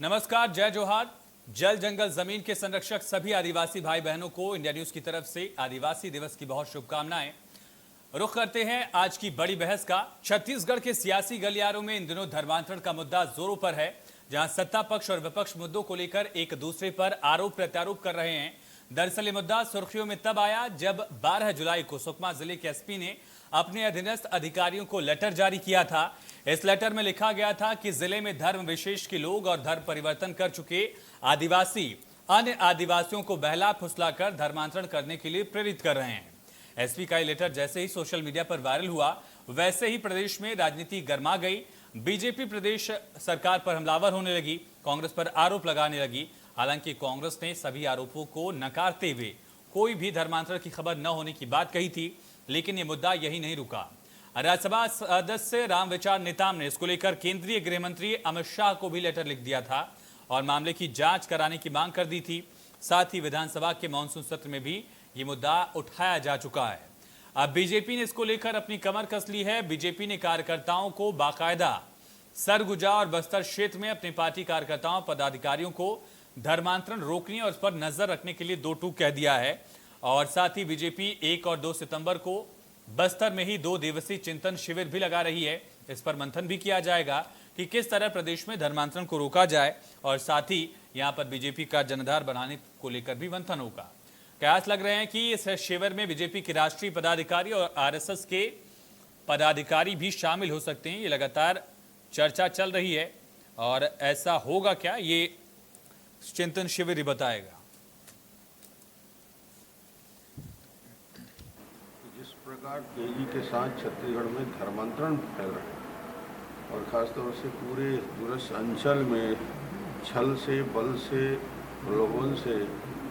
नमस्कार, जय जोहार। जल जंगल जमीन के संरक्षक सभी आदिवासी भाई बहनों को इंडिया न्यूज की तरफ से आदिवासी दिवस की बहुत शुभकामनाएं। रुख करते हैं आज की बड़ी बहस का। छत्तीसगढ़ के सियासी गलियारों में इन दिनों धर्मांतरण का मुद्दा जोरों पर है, जहां सत्ता पक्ष और विपक्ष मुद्दों को लेकर एक दूसरे पर आरोप प्रत्यारोप कर रहे हैं। दरअसल ये मुद्दा सुर्खियों में तब आया जब 12 जुलाई को सुकमा जिले के एसपी ने अपने अधीनस्थ अधिकारियों को लेटर जारी किया था। इस लेटर में लिखा गया था कि जिले में धर्म विशेष के लोग और धर्म परिवर्तन कर चुके आदिवासी अन्य आदिवासियों को बहला फुसलाकर धर्मांतरण करने के लिए प्रेरित कर रहे हैं। एसपी का ये लेटर जैसे ही सोशल मीडिया पर वायरल हुआ, वैसे ही प्रदेश में राजनीति गर्मा गई। बीजेपी प्रदेश सरकार पर हमलावर होने लगी, कांग्रेस पर आरोप लगाने लगी। हालांकि कांग्रेस ने सभी आरोपों को नकारते हुए कोई भी धर्मांतरण की खबर न होने की बात कही थी, लेकिन ये मुद्दा यही नहीं रुका। राज्यसभा सदस्य रामविचार नेताम ने इसको लेकर केंद्रीय गृह मंत्री अमित शाह को भी लेटर लिख दिया था और मामले की जांच कराने की मांग कर दी थी। साथ ही विधानसभा के मानसून सत्र में भी ये मुद्दा उठाया जा चुका है। अब बीजेपी ने इसको लेकर अपनी कमर कस ली है। बीजेपी ने कार्यकर्ताओं को बाकायदा सरगुजा और बस्तर क्षेत्र में अपने पार्टी कार्यकर्ताओं पदाधिकारियों को धर्मांतरण रोकने और उस पर नजर रखने के लिए दो टूक कह दिया है। और साथ ही बीजेपी 1 और 2 सितंबर को बस्तर में ही 2 दिवसीय चिंतन शिविर भी लगा रही है। इस पर मंथन भी किया जाएगा कि किस तरह प्रदेश में धर्मांतरण को रोका जाए और साथ ही यहां पर बीजेपी का जनाधार बनाने को लेकर भी मंथन होगा। कयास लग रहे हैं कि इस शिविर में बीजेपी के राष्ट्रीय पदाधिकारी और आरएसएस के पदाधिकारी भी शामिल हो सकते हैं। ये लगातार चर्चा चल रही है और ऐसा होगा क्या, ये चिंतन शिविर ही बताएगा। जिस प्रकार तेजी के साथ छत्तीसगढ़ में धर्मांतरण फैल रहा है और खासतौर से पूरे दूरस्थ अंचल में छल से, बल से, प्रलोभन से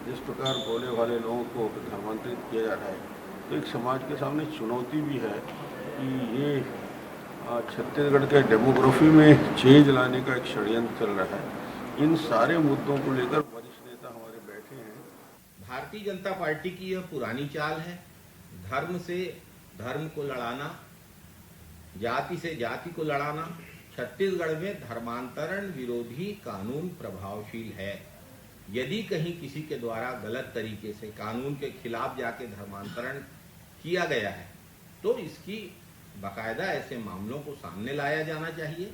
जिस प्रकार बोले वाले लोगों को धर्मांतरित किया जा रहा है, तो एक समाज के सामने चुनौती भी है कि ये छत्तीसगढ़ के डेमोग्राफी में चेंज लाने का एक षड्यंत्र चल रहा है। इन सारे मुद्दों को लेकर वरिष्ठ नेता हमारे बैठे हैं। भारतीय जनता पार्टी की यह पुरानी चाल है, धर्म से धर्म को लड़ाना, जाति से जाति को लड़ाना। छत्तीसगढ़ में धर्मांतरण विरोधी कानून प्रभावशील है। यदि कहीं किसी के द्वारा गलत तरीके से कानून के खिलाफ जाके धर्मांतरण किया गया है तो इसकी बाकायदा ऐसे मामलों को सामने लाया जाना चाहिए।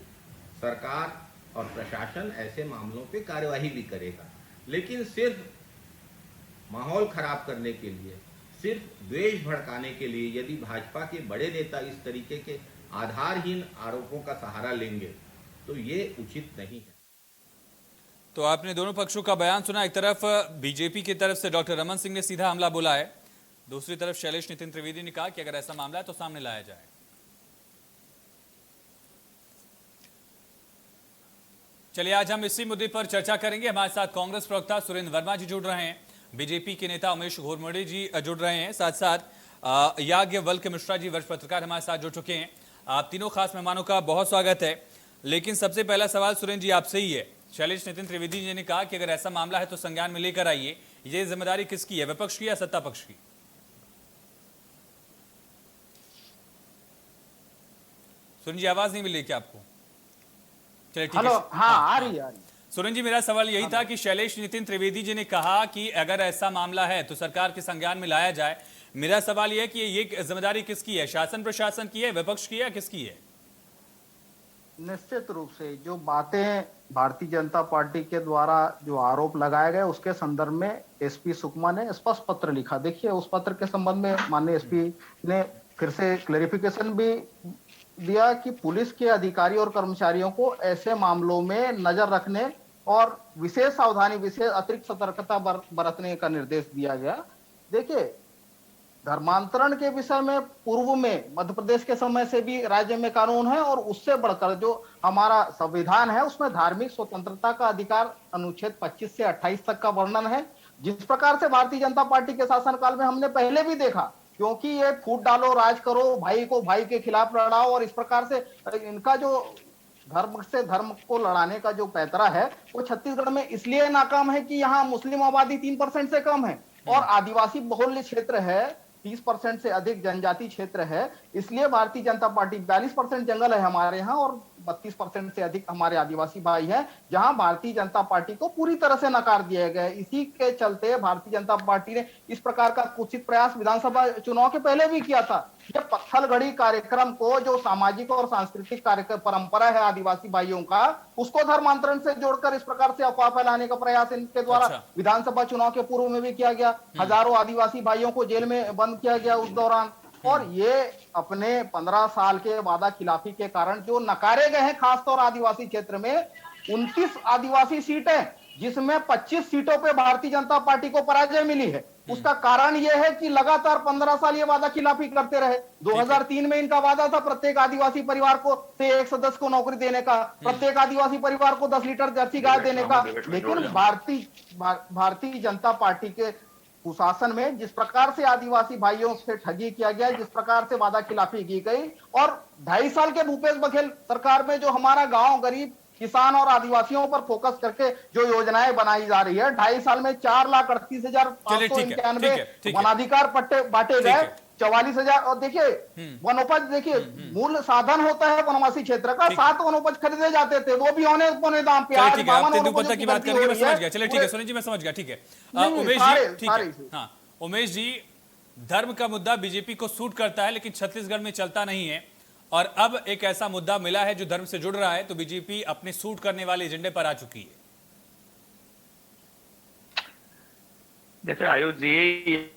सरकार और प्रशासन ऐसे मामलों पे कार्यवाही भी करेगा, लेकिन सिर्फ माहौल खराब करने के लिए, सिर्फ द्वेष भड़काने के लिए यदि भाजपा के बड़े नेता इस तरीके के आधारहीन आरोपों का सहारा लेंगे तो ये उचित नहीं है। तो आपने दोनों पक्षों का बयान सुना। एक तरफ बीजेपी की तरफ से डॉक्टर रमन सिंह ने सीधा हमला बोला है, दूसरी तरफ शैलेश नितिन त्रिवेदी ने कहा कि अगर ऐसा मामला है तो सामने लाया जाए। चलिए आज हम इसी मुद्दे पर चर्चा करेंगे। हमारे साथ कांग्रेस प्रवक्ता सुरेंद्र वर्मा जी जुड़ रहे हैं, बीजेपी के नेता उमेश घोरमोड़े जी जुड़ रहे हैं, साथ साथ याज्ञवल्क मिश्रा जी वरिष्ठ पत्रकार हमारे साथ जुड़ चुके हैं। आप तीनों खास मेहमानों का बहुत स्वागत है। लेकिन सबसे पहला सवाल सुरेंद्र जी आपसे ही है। शैलेश नितिन त्रिवेदी जी ने कहा कि अगर ऐसा मामला है तो संज्ञान में लेकर आइए। ये जिम्मेदारी किसकी है, विपक्ष की या सत्ता पक्ष की? सुरेंद्र जी आवाज नहीं मिली क्या आपको? चलिए ठीक है। हाँ, आ रही है। सुरेंद्र जी मेरा सवाल यही था कि शैलेश नितिन त्रिवेदी जी ने कहा कि अगर ऐसा मामला है तो सरकार के संज्ञान में लाया जाए। मेरा सवाल यह है कि ये जिम्मेदारी किसकी है, शासन प्रशासन की है, विपक्ष की है, किसकी है? निश्चित रूप से जो बातें भारतीय जनता पार्टी के द्वारा जो आरोप लगाए गए उसके संदर्भ में एसपी सुकमा ने स्पष्ट पत्र लिखा। देखिए उस पत्र के संबंध में माननीय एसपी ने फिर से क्लेरिफिकेशन भी दिया कि पुलिस के अधिकारी और कर्मचारियों को ऐसे मामलों में नजर रखने और विशेष सावधानी, विशेष अतिरिक्त सतर्कता बरतने का निर्देश दिया गया। देखिए धर्मांतरण के विषय में पूर्व में मध्य प्रदेश के समय से भी राज्य में कानून है और उससे बढ़कर जो हमारा संविधान है उसमें धार्मिक स्वतंत्रता का अधिकार अनुच्छेद 25 से 28 तक का वर्णन है। जिस प्रकार से भारतीय जनता पार्टी के शासनकाल में हमने पहले भी देखा, क्योंकि ये फूट डालो, राज करो, भाई को भाई के खिलाफ लड़ाओ और इस प्रकार से इनका जो धर्म से धर्म को लड़ाने का जो पैतरा है वो छत्तीसगढ़ में इसलिए नाकाम है कि यहाँ मुस्लिम आबादी 3% से कम है और आदिवासी बहुल्य क्षेत्र है, 30% से अधिक जनजाति क्षेत्र है। इसलिए भारतीय जनता पार्टी 42% जंगल है हमारे यहाँ और 32% से अधिक हमारे आदिवासी भाई हैं, जहां भारतीय जनता पार्टी को पूरी तरह से नकार दिया गया है। इसी के चलते भारतीय जनता पार्टी ने इस प्रकार का कुचित प्रयास विधानसभा चुनाव के पहले भी किया था। यह पत्थलगड़ी कार्यक्रम को, जो सामाजिक और सांस्कृतिक कार्यक्रम परंपरा है आदिवासी भाइयों का, उसको धर्मांतरण से जोड़कर इस प्रकार से अफवाह फैलाने का प्रयास इनके द्वारा विधानसभा चुनाव के पूर्व में भी किया गया। हजारों आदिवासी भाइयों को जेल में बंद किया गया उस दौरान। और ये अपने 15 साल के वादा खिलाफी के कारण जो नकारे गए हैं, खासतौर आदिवासी क्षेत्र में 29 आदिवासी सीटें, जिसमें 25 सीटों पे भारतीय जनता पार्टी को पराजय मिली है। उसका कारण यह है कि लगातार 15 साल ये वादा खिलाफी करते रहे। 2003 में इनका वादा था प्रत्येक आदिवासी परिवार को से एक सदस्य को नौकरी देने का, प्रत्येक आदिवासी परिवार को 10 लीटर जर्सी गाय देने का। लेकिन भारतीय जनता पार्टी के कुशासन में जिस प्रकार से आदिवासी भाइयों से ठगी किया गया, जिस प्रकार से वादा खिलाफी की गई, और 2.5 साल के भूपेश बघेल सरकार में जो हमारा गांव, गरीब, किसान और आदिवासियों पर फोकस करके जो योजनाएं बनाई जा रही है, 2.5 साल में 4,38,591 वनाधिकार पट्टे बांटे गए, 44,000। और देखिए वनोपज, देखिए मूल साधन होता है वनवासी क्षेत्र का, 7 वनोपज खरीदे जाते थे, वो भी होने पौने दाम पे। आज 52 वनोपज की बात करके मैं समझ गया। चलिए ठीक है सुनील जी, मैं समझ गया। ठीक है उमेश जी, ठीक है। हाँ उमेश जी, धर्म का मुद्दा बीजेपी को सूट करता है लेकिन छत्तीसगढ़ में चलता नहीं है, और अब एक ऐसा मुद्दा मिला है जो धर्म से जुड़ रहा है, तो बीजेपी अपने सूट करने वाले एजेंडे पर आ चुकी है। देखिए आयुष जी,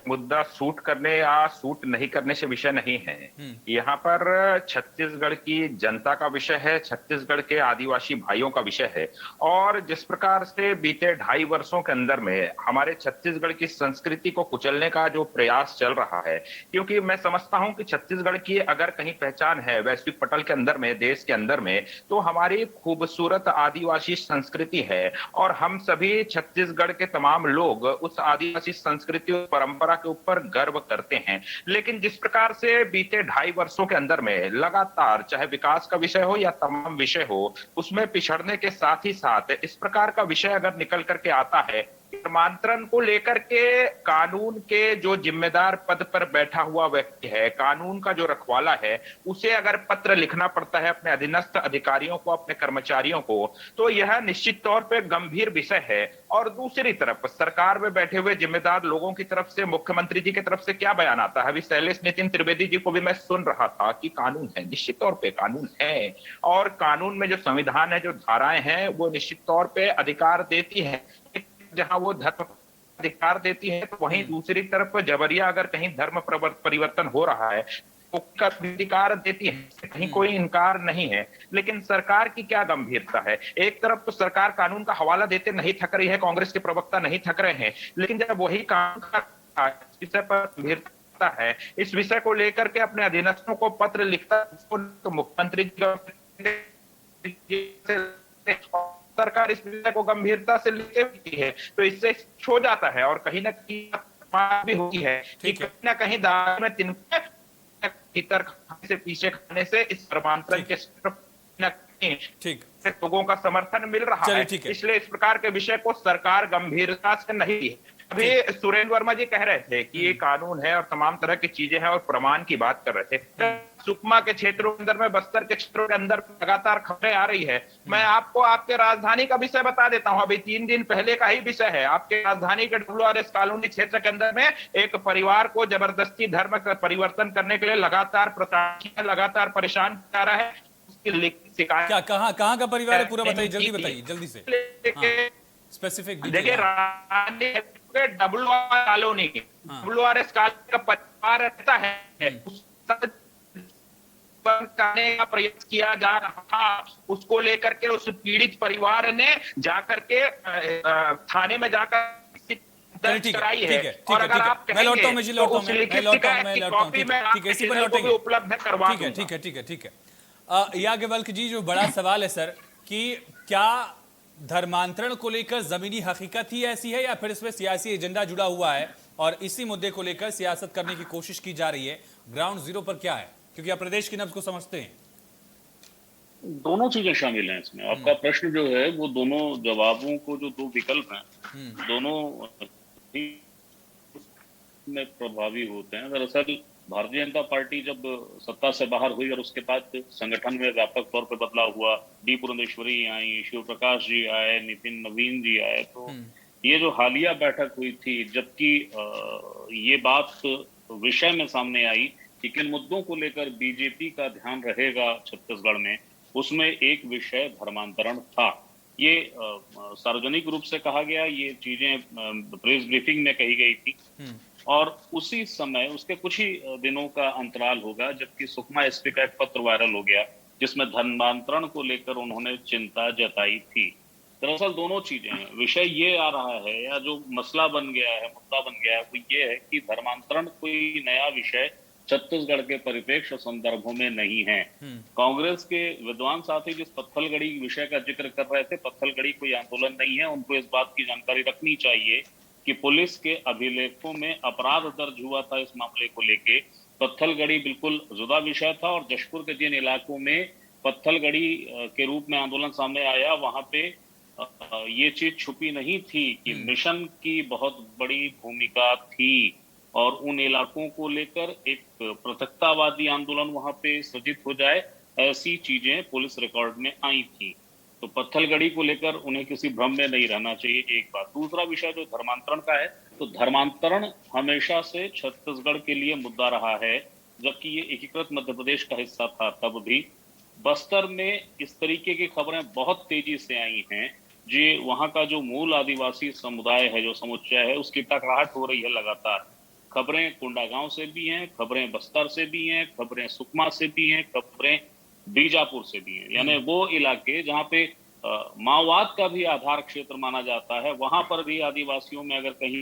मुद्दा सूट करने या सूट नहीं करने से विषय नहीं है। यहाँ पर छत्तीसगढ़ की जनता का विषय है, छत्तीसगढ़ के आदिवासी भाइयों का विषय है। और जिस प्रकार से बीते 2.5 वर्षों के अंदर में हमारे छत्तीसगढ़ की संस्कृति को कुचलने का जो प्रयास चल रहा है, क्योंकि मैं समझता हूं कि छत्तीसगढ़ की अगर कहीं पहचान है वैश्विक पटल के अंदर में, देश के अंदर में, तो हमारी खूबसूरत आदिवासी संस्कृति है। और हम सभी छत्तीसगढ़ के तमाम लोग उस आदिवासी संस्कृति और परंपरा के ऊपर गर्व करते हैं। लेकिन जिस प्रकार से बीते 2.5 वर्षों के अंदर में लगातार, चाहे विकास का विषय हो या तमाम विषय हो, उसमें पिछड़ने के साथ ही साथ इस प्रकार का विषय अगर निकल करके आता है, धर्मांतरण को लेकर के कानून के जो जिम्मेदार पद पर बैठा हुआ व्यक्ति है, कानून का जो रखवाला है, उसे अगर पत्र लिखना पड़ता है अपने अधीनस्थ अधिकारियों को, अपने कर्मचारियों को, तो यह निश्चित तौर पे गंभीर विषय है। और दूसरी तरफ सरकार में बैठे हुए जिम्मेदार लोगों की तरफ से, मुख्यमंत्री जी की तरफ से क्या बयान आता है? अभी शैलेश नितिन त्रिवेदी जी को भी मैं सुन रहा था कि कानून है, निश्चित तौर पे कानून है, और कानून में जो संविधान है, जो धाराएं हैं, वो निश्चित तौर पे अधिकार देती है। जहां वो धर्म अधिकार देती है, तो वहीं दूसरी तरफ जबरिया अगर कहीं धर्म परिवर्तन हो रहा है तो उसका अधिकार देती है, कहीं कोई इनकार नहीं है। लेकिन सरकार की क्या गंभीरता है? एक तरफ तो सरकार कानून का हवाला देते नहीं थक रही है, कांग्रेस के प्रवक्ता नहीं थक रहे हैं, लेकिन जब वही कानून का विषय पर गंभीरता है, इस विषय को लेकर के अपने अधीनस्थों को पत्र लिखता तो मुख्यमंत्री सरकार इस विषय को गंभीरता से लेते हुई है, तो इससे छो जाता है। और कहीं ना कहीं भी होती है कि कहीं ना कहीं दाल में तिनके भीतर खाने से, पीछे खाने से इस धर्मांतरण के ठीक लोगों का समर्थन मिल रहा है। इसलिए इस प्रकार के विषय को सरकार गंभीरता से नहीं ली है। अभी सुरेंद्र वर्मा जी कह रहे थे कि ये कानून है और तमाम तरह की चीजें हैं और प्रमाण की बात कर रहे थे। सुकमा के क्षेत्रों के अंदर में, बस्तर के क्षेत्रों के अंदर लगातार खबरें आ रही है। मैं आपको आपके राजधानी का विषय बता देता हूं, अभी 3 दिन पहले का ही विषय है। आपके राजधानी के WRS कॉलोनी क्षेत्र के अंदर में एक परिवार को जबरदस्ती धर्म का परिवर्तन करने के लिए लगातार परेशान कर रहा है। शिकायत क्या, कहाँ का परिवार है, पूरा बताइए, जल्दी बताइए, जल्दी से स्पेसिफिक। देखिए WRS कॉलोनी का परिवार रहता है, करने का प्रयास किया जा रहा था। उसको लेकर के उस पीड़ित परिवार ने जाकर के थाने में जाकर दर्ज कराई है। और अगर आप कहेंगे तो उस लिखित शिकायत की कॉपी में आपको भी उपलब्ध करवा दूंगा। ठीक है। याज्ञवल्क्य जी, जो बड़ा सवाल है सर, कि क्या धर्मांतरण को लेकर जमीनी हकीकत ही ऐसी है या फिर इसमें सियासी एजेंडा जुड़ा हुआ है और इसी मुद्दे को लेकर सियासत करने की कोशिश की जा रही है? ग्राउंड जीरो पर क्या है, क्योंकि आप प्रदेश की नब्ज को समझते हैं। दोनों चीजें शामिल हैं इसमें। आपका प्रश्न जो है वो दोनों जवाबों को, जो 2 विकल्प हैं, दोनों में प्रभावी होते हैं। दरअसल भारतीय जनता पार्टी जब सत्ता से बाहर हुई और उसके बाद संगठन में व्यापक तौर पर बदलाव हुआ, डी पुरंदेश्वरी आई, शिव प्रकाश जी आए, नितिन नवीन जी आए, तो ये जो हालिया बैठक हुई थी, जबकि ये बात विषय में सामने आई कि किन मुद्दों को लेकर बीजेपी का ध्यान रहेगा छत्तीसगढ़ में, उसमें एक विषय धर्मांतरण था। ये सार्वजनिक रूप से कहा गया, ये चीजें प्रेस ब्रीफिंग में कही गई थी और उसी समय उसके कुछ ही दिनों का अंतराल होगा जबकि सुकमा एसपी का एक पत्र वायरल हो गया जिसमें धर्मांतरण को लेकर उन्होंने चिंता जताई थी। दरअसल दोनों चीजें हैं। विषय ये आ रहा है या जो मसला बन गया है, मुद्दा बन गया है, वो ये है कि धर्मांतरण कोई नया विषय छत्तीसगढ़ के परिप्रेक्ष्य संदर्भों में नहीं है। कांग्रेस के विद्वान साथी जिस पत्थलगड़ी विषय का जिक्र कर रहे थे, पत्थलगड़ी कोई आंदोलन नहीं है। उनको इस बात की जानकारी रखनी चाहिए कि पुलिस के अभिलेखों में अपराध दर्ज हुआ था इस मामले को लेके। पत्थलगड़ी बिल्कुल जुदा विषय था और जशपुर के जिन इलाकों में पत्थलगड़ी के रूप में आंदोलन सामने आया, वहां पे ये चीज छुपी नहीं थी कि मिशन की बहुत बड़ी भूमिका थी और उन इलाकों को लेकर एक पृथकतावादी आंदोलन वहां पे सृजित हो जाए, ऐसी चीजें पुलिस रिकॉर्ड में आई थी। तो पत्थलगड़ी को लेकर उन्हें किसी भ्रम में नहीं रहना चाहिए, एक बात। दूसरा विषय जो धर्मांतरण का है, तो धर्मांतरण हमेशा से छत्तीसगढ़ के लिए मुद्दा रहा है, जबकि ये एकीकृत मध्य प्रदेश का हिस्सा था तब भी। बस्तर में इस तरीके की खबरें बहुत तेजी से आई हैं, जो वहां का जो मूल आदिवासी समुदाय है, जो समुच्चय है, उसकी टकराहट हो रही है लगातार। खबरें कोंडागांव से भी हैं, खबरें बस्तर से भी हैं, खबरें सुकमा से भी हैं, खबरें बीजापुर से भी हैं। यानी वो इलाके जहां पे माओवाद का भी आधार क्षेत्र माना जाता है, वहां पर भी आदिवासियों में अगर कहीं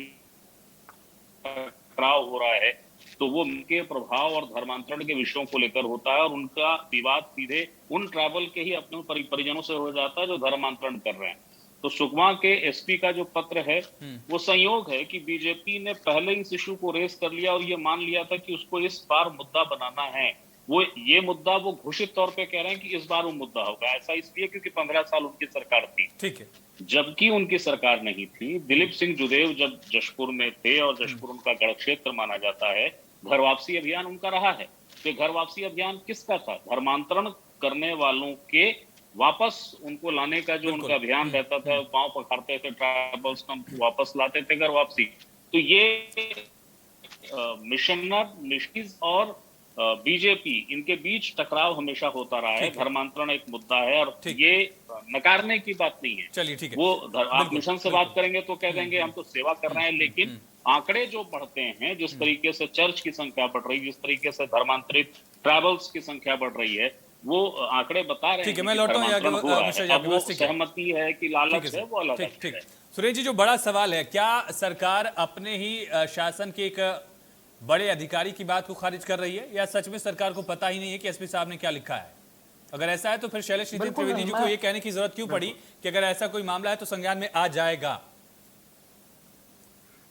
टकराव हो रहा है तो वो उनके प्रभाव और धर्मांतरण के विषयों को लेकर होता है और उनका विवाद सीधे उन ट्राइबल के ही अपने परिजनों से हो जाता है जो धर्मांतरण कर रहे हैं। तो सुकमा के एसपी का जो पत्र है, वो संयोग है कि बीजेपी ने पहले इस इशू को रेस कर लिया और ये मान लिया था कि उसको इस बार मुद्दा बनाना है। वो ये मुद्दा वो घोषित तौर पे कह रहे हैं कि इस बार वो मुद्दा होगा। ऐसा इसलिए क्योंकि 15 साल उनकी सरकार थी, ठीक है, जबकि उनकी सरकार नहीं थी। दिलीप सिंह जुदेव जब जशपुर में थे और जशपुर उनका गढ़ क्षेत्र माना जाता है, घर वापसी अभियान उनका रहा है। तो घर वापसी अभियान किसका था? धर्मांतरण करने वालों के वापस उनको लाने का जो उनका अभियान रहता था, पांव पखाड़ते थे ट्राइबल्स को, वापस लाते थे घर वापसी। तो ये मिशनरीज और बीजेपी, इनके बीच टकराव हमेशा होता रहा है। धर्मांतरण एक मुद्दा है और ये नकारने की बात नहीं है। चलिए ठीक है, वो आप मिशन से बात करेंगे तो कह देंगे हम तो सेवा कर रहे हैं, लेकिन आंकड़े जो बढ़ते हैं, जिस तरीके से चर्च की संख्या बढ़ रही है, जिस तरीके से धर्मांतरित ट्राइबल्स की संख्या बढ़ रही है, वो आंकड़े बता रहे हैं। ठीक है, मैं लौटूं वो सहमति है कि लालच है, वो अलग है। सुरेश जी, जो बड़ा सवाल है, क्या सरकार अपने ही शासन के एक बड़े अधिकारी की बात को खारिज कर रही है या सच में सरकार को पता ही नहीं है कि एसपी साहब ने क्या लिखा है? अगर ऐसा है तो फिर शैलेश नितिन त्रिवेदी जी को ये कहने की जरूरत क्यों पड़ी कि अगर ऐसा कोई मामला है तो संज्ञान में आ जाएगा?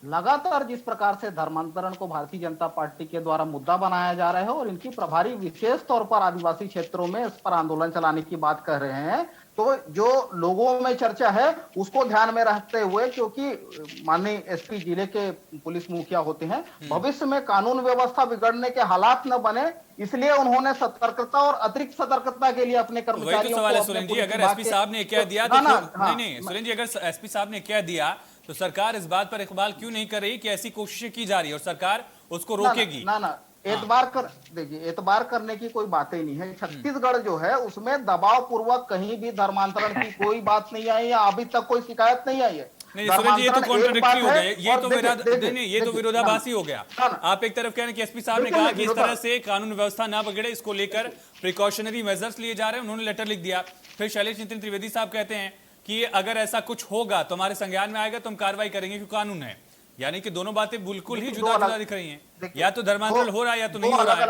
लगातार जिस प्रकार से धर्मांतरण को भारतीय जनता पार्टी के द्वारा मुद्दा बनाया जा रहा है और इनकी प्रभारी विशेष तौर पर आदिवासी क्षेत्रों में इस पर आंदोलन चलाने की बात कर रहे हैं, तो जो लोगों में चर्चा है उसको ध्यान में रखते हुए, क्योंकि माननीय एसपी जिले के पुलिस मुखिया होते हैं, भविष्य में कानून व्यवस्था बिगड़ने के हालात न बने, इसलिए उन्होंने सतर्कता और अतिरिक्त सतर्कता के लिए अपने कर्मचारियों को, सवाल है सुरेश जी, अगर एसपी साहब ने कह दिया तो नहीं सुरेश जी, अगर एसपी साहब ने कह दिया तो सरकार इस बात पर इकबाल क्यों नहीं कर रही कि ऐसी कोशिशें की जा रही है और सरकार उसको रोकेगी? एतबार करने की कोई बात ही नहीं है। छत्तीसगढ़ जो है उसमें दबाव पूर्वक कहीं भी धर्मांतरण की कोई बात नहीं आई है, अभी तक कोई शिकायत नहीं आई है। नहीं सुरेश जी, ये तो कॉन्ट्रडिक्टरी हो गया, ये तो विरोधाभासी हो गया। आप एक तरफ कह रहे हैं कि एसपी साहब ने कहा कि इस तरह से कानून व्यवस्था ना बिगड़े, इसको लेकर प्रिकॉशनरी मेजर्स लिए जा रहे हैं, उन्होंने लेटर लिख दिया। फिर शैलेश नितिन त्रिवेदी साहब कहते हैं कि अगर ऐसा कुछ होगा तो हमारे संज्ञान में आएगा तो हम कार्रवाई करेंगे क्योंकि कानून है। यानी कि दोनों बातें बिल्कुल ही जुदा जुदा दिख रही हैं, या तो धर्मांतरण हो रहा है या तो नहीं हो रहा है।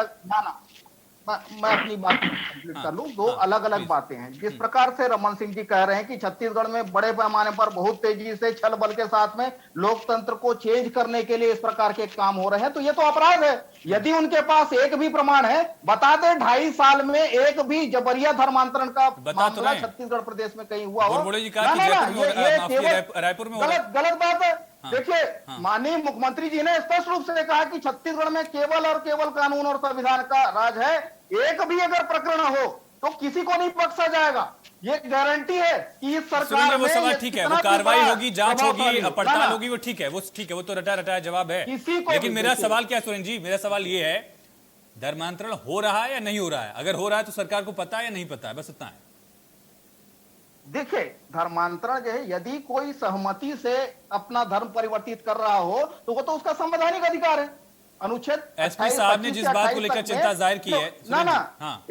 मैं अपनी बात कंप्लीट कर लूं। दो अलग अलग बातें हैं। जिस प्रकार से रमन सिंह जी कह रहे हैं कि छत्तीसगढ़ में बड़े पैमाने पर बहुत तेजी से छल बल के साथ में लोकतंत्र को चेंज करने के लिए इस प्रकार के काम हो रहे हैं, तो ये तो अपराध है। यदि उनके पास एक भी प्रमाण है, बता दे 2.5 साल में एक भी जबरिया धर्मांतरण का मामला छत्तीसगढ़ प्रदेश में कहीं हुआ हो? रायपुर में गलत बात है। देखिए, माननीय मुख्यमंत्री जी ने स्पष्ट रूप से कहा कि छत्तीसगढ़ में केवल और केवल कानून और संविधान का राज है। एक भी अगर प्रकरण हो तो किसी को नहीं बख्शा जाएगा। ये गारंटी है कि इस सरकार वो में सवाल ठीक है, वो कार्रवाई होगी, जांच होगी, पड़ताल होगी, वो ठीक है, वो तो रटा रटाया जवाब है। लेकिन मेरा सवाल क्या सुरेंद्र जी, मेरा सवाल ये है, धर्मांतरण हो रहा है या नहीं हो रहा है? अगर हो रहा है तो सरकार को पता है या नहीं पता है? बस इतना है। देखिए, धर्मांतरण जो है, यदि कोई सहमति से अपना धर्म परिवर्तित कर रहा हो तो वो तो उसका संवैधानिक अधिकार है। अनुच्छेद एसपी साहब ने जिस बात को लेकर चिंता जाहिर की है,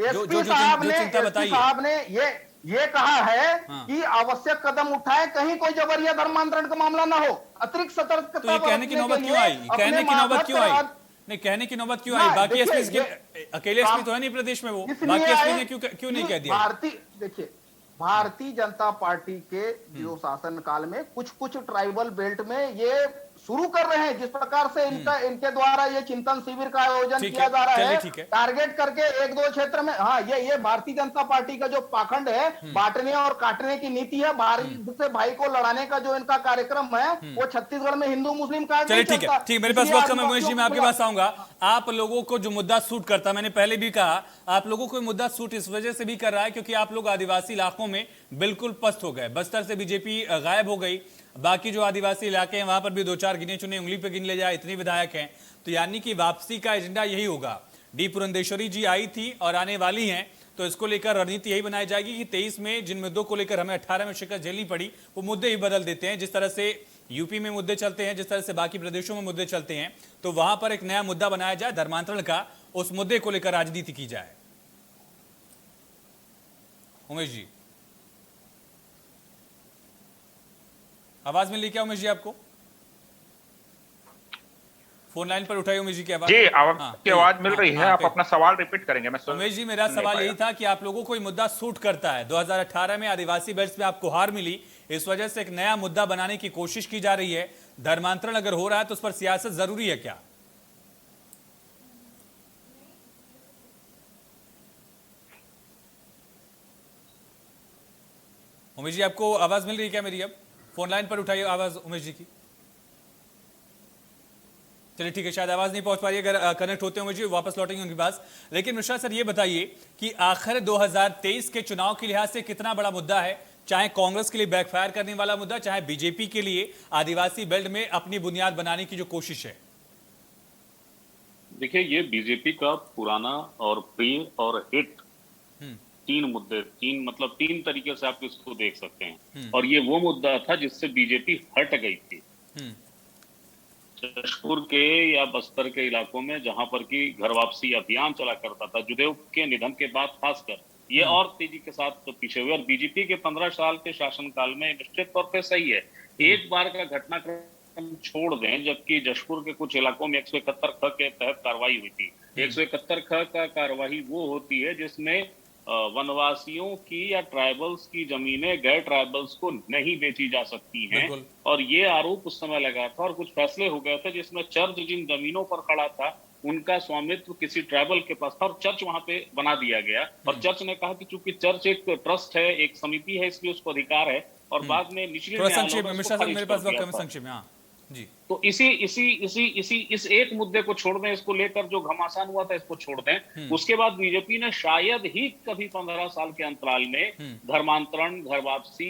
एसपी साहब ने ये कहा है कि आवश्यक कदम उठाए, कहीं कोई जबरिया धर्मांतरण का मामला ना हो। अतिरिक्त सतर्कता तो ये कहने की नौबत क्यों आई? कहने की नौबत क्यों आई? नहीं, कहने की नौबत क्यों आई? बाकी एसपी अकेले एसपी तो है नहीं प्रदेश में, वो बाकी एसपी ने क्यों नहीं कह दिया? देखिए, भारतीय जनता पार्टी के जो शासन काल में कुछ ट्राइबल बेल्ट में ये शुरू कर रहे हैं, जिस प्रकार से इनके द्वारा ये चिंतन शिविर का आयोजन किया जा रहा है, टारगेट करके एक दो क्षेत्र में। हाँ, ये भारतीय जनता पार्टी का जो पाखंड है, बांटने और काटने की नीति है, भारत से भाई को लड़ाने का जो इनका कार्यक्रम है, वो छत्तीसगढ़ में हिंदू मुस्लिम का चलिए ठीक है, मेरे पास वक्त कम है। महेश जी, मैं आपके पास आऊंगा। आप लोगों को जो मुद्दा सूट करता, मैंने पहले भी कहा, आप लोगों को मुद्दा सूट इस वजह से भी कर रहा है क्योंकि आप लोग आदिवासी इलाकों में बिल्कुल पस्त हो गए। बस्तर से बीजेपी गायब हो गई, बाकी जो आदिवासी इलाके हैं वहां पर भी दो चार गिने चुने उंगली पे गिन ले जाए इतने विधायक हैं। तो यानी कि वापसी का एजेंडा यही होगा। डी पुरंदेश्वरी जी आई थी और आने वाली हैं, तो इसको लेकर रणनीति यही बनाई जाएगी कि 23 में जिन मुद्दों को लेकर हमें 18 में शिकस्त झेलनी पड़ी, वो मुद्दे ही बदल देते हैं। जिस तरह से यूपी में मुद्दे चलते हैं, जिस तरह से बाकी प्रदेशों में मुद्दे चलते हैं, तो वहां पर एक नया मुद्दा बनाया जाए धर्मांतरण का, उस मुद्दे को लेकर राजनीति की जाए। उमेश जी, आवाज मिल रही क्या उमेश जी आपको? फोन लाइन पर उठाइए उमेश जी की आवाज। जी, आपकी आवाज मिल रही है। आप अपना सवाल रिपीट करेंगे? मैं उमेश जी, मेरा सवाल यही था कि आप लोगों को ये मुद्दा सूट करता है। 2018 में आदिवासी बेल्ट में आपको हार मिली, इस वजह से एक नया मुद्दा बनाने की कोशिश की जा रही है। धर्मांतरण अगर हो रहा है तो उस पर सियासत जरूरी है क्या? उमेश जी, आपको आवाज मिल रही है क्या मेरी? अब फोन लाइन पर उठाइए आवाज उमेश जी की। चलिए ठीक है, शायद आवाज नहीं पहुंच पा रही। अगर कनेक्ट होते हैं उमेश जी, वापस लौटेंगे उनके पास। लेकिन मिश्रा सर, ये बताइए कि आखिर 2023 के चुनाव के लिहाज से कितना बड़ा मुद्दा है, चाहे कांग्रेस के लिए बैकफायर करने वाला मुद्दा, चाहे बीजेपी के लिए आदिवासी बेल्ट में अपनी बुनियाद बनाने की जो कोशिश है? देखिए, ये बीजेपी का पुराना और प्रिय और हिट तीन मुद्दे, तीन तरीके से आप इसको देख सकते हैं। और ये वो मुद्दा था जिससे बीजेपी हट गई थी। जशपुर के या बस्तर के इलाकों में जहां पर की घर वापसी अभियान चला करता था, जुदेव के निधन के बाद खासकर ये और तेजी के साथ तो पीछे हुए। और बीजेपी के 15 साल के शासनकाल में निश्चित तौर पर सही है, एक बार का घटनाक्रम छोड़ दें, जबकि जशपुर के कुछ इलाकों में 171 ख के तहत कार्रवाई हुई थी। 171 ख का कार्रवाई वो होती है जिसमें वनवासियों की या ट्राइबल्स की जमीनें गैर ट्राइबल्स को नहीं बेची जा सकती हैं। और ये आरोप उस समय लगा था और कुछ फैसले हो गए थे जिसमें चर्च जिन जमीनों पर खड़ा था उनका स्वामित्व किसी ट्राइबल के पास था और चर्च वहां पे बना दिया गया। और चर्च ने कहा कि चूंकि चर्च एक ट्रस्ट है, एक समिति है, इसलिए उसको अधिकार है। और बाद में निचले मेरे पास संक्षेप में जी। तो इस एक मुद्दे को छोड़ दें, इसको लेकर जो घमासान हुआ था इसको छोड़ दें। उसके बाद बीजेपी ने शायद ही कभी 15 साल के अंतराल में धर्मांतरण, घर वापसी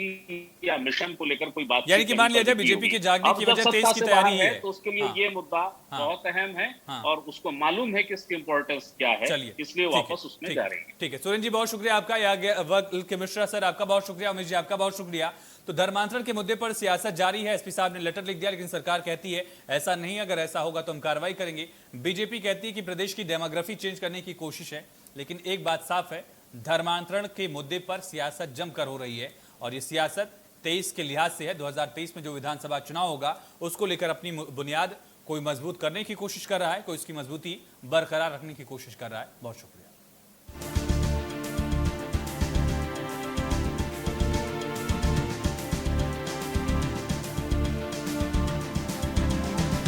या मिशन को लेकर कोई बात, यानी कि मान लिया जाए बीजेपी के जागने की वजह 23 की तैयारी है, तो उसके लिए ये मुद्दा बहुत अहम है और उसको मालूम है कि इसकी इंपॉर्टेंस क्या है, इसलिए वापस उसमें जा रही है। ठीक है सुरेंद्र जी, बहुत शुक्रिया आपका। मिश्रा सर आपका बहुत शुक्रिया, उमेश जी आपका बहुत शुक्रिया। तो धर्मांतरण के मुद्दे पर सियासत जारी है। एसपी साहब ने लेटर लिख दिया, लेकिन सरकार कहती है ऐसा नहीं, अगर ऐसा होगा तो हम कार्रवाई करेंगे। बीजेपी कहती है कि प्रदेश की डेमोग्राफी चेंज करने की कोशिश है। लेकिन एक बात साफ है, धर्मांतरण के मुद्दे पर सियासत जमकर हो रही है और ये सियासत 23 के लिहाज से है। 2023 में जो विधानसभा चुनाव होगा उसको लेकर अपनी बुनियाद कोई मजबूत करने की कोशिश कर रहा है, कोई इसकी मजबूती बरकरार रखने की कोशिश कर रहा है। बहुत शुक्रिया।